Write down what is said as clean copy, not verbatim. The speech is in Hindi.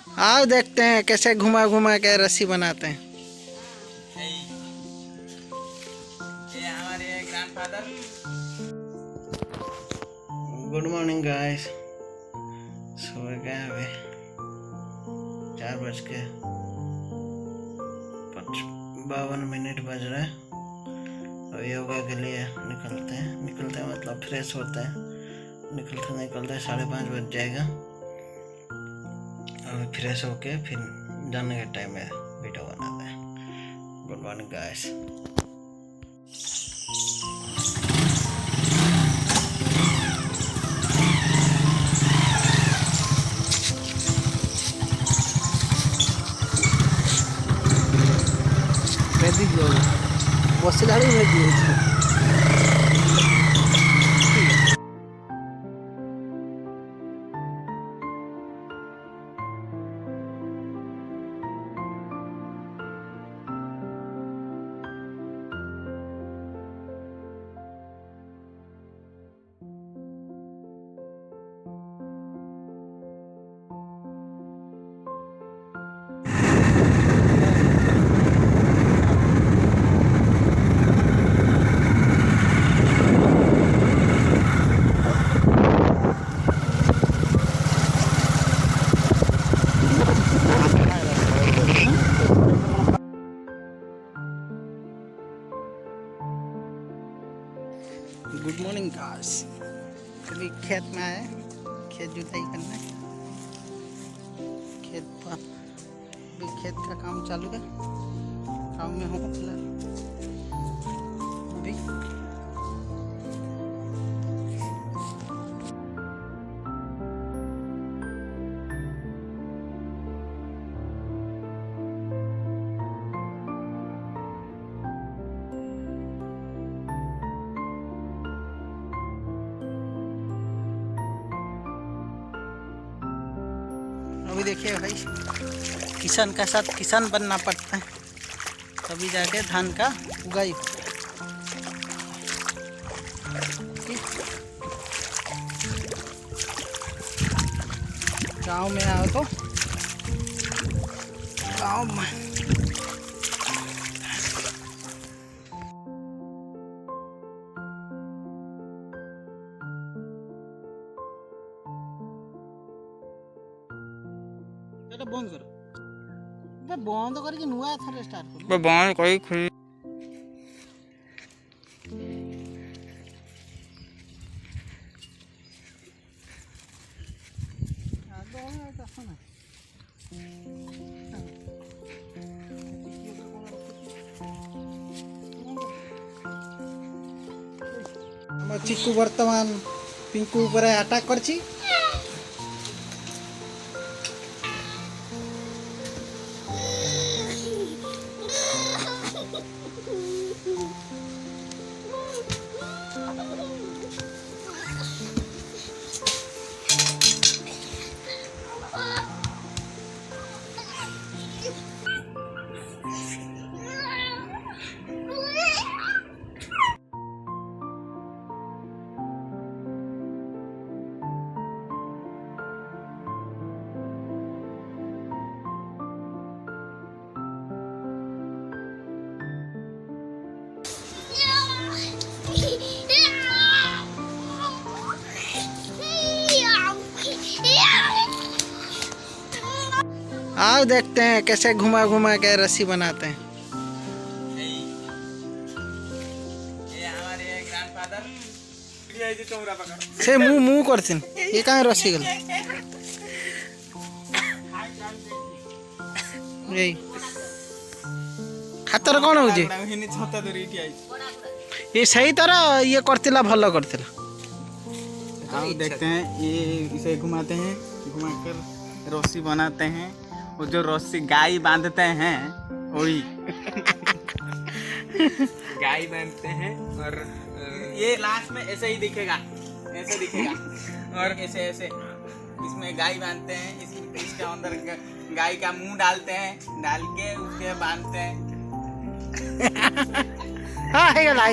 आओ देखते हैं कैसे घुमा घुमा के रस्सी बनाते हैं। ये हमारे ग्रैंडफादर। Good morning guys. सुबह गए अभी 4:52 बज रहे हैं। और योगा के लिए निकलते हैं मतलब फ्रेश होते हैं। निकलते 5:30 बज जाएगा। और फ्रेश होके फिर जाने के टाइम में वीडियो बनाते हैं। Good morning guys. ବସିଲା ବେଳକୁ ଭେଦି ଯାଇଛି। Good morning guys. अभी खेत में आए, खेत जुताई करना है। खेत पर अभी खेत का काम चालू है। काम में हूँ फिलहाल अभी। अभी देखिए भाई, किसान का साथ किसान बनना पड़ता है, तभी जाके धान का उगाई होता है। गांव में आओ तो गांव में बंद करो, बंद करके नुआ थरे स्टार्ट करो। बंद कोई खुल चिक्कू वर्तमान पिंकू ऊपर अटैक करछि। आओ देखते हैं कैसे घुमा घुमा के रस्सी बनाते हैं। ये हमारे ग्रैंडफादर। से मुंह करथिन ये कहाँ रस्सी गल यही हाथर कौन हो ये सही तरह ये करतिला भलो करतिला। हम देखते हैं ये इसे घुमाते हैं, घुमाकर रस्सी बनाते हैं। वो जो रस्सी गाय बांधते हैं वही गाय बांधते हैं। और ये लास्ट में ऐसे ही दिखेगा, ऐसे दिखेगा। और ऐसे ऐसे इसमें गाय बांधते हैं। इसके अंदर गाय का मुंह डालते हैं, डाल के उसके बांधते हैं। हाँ, है गला।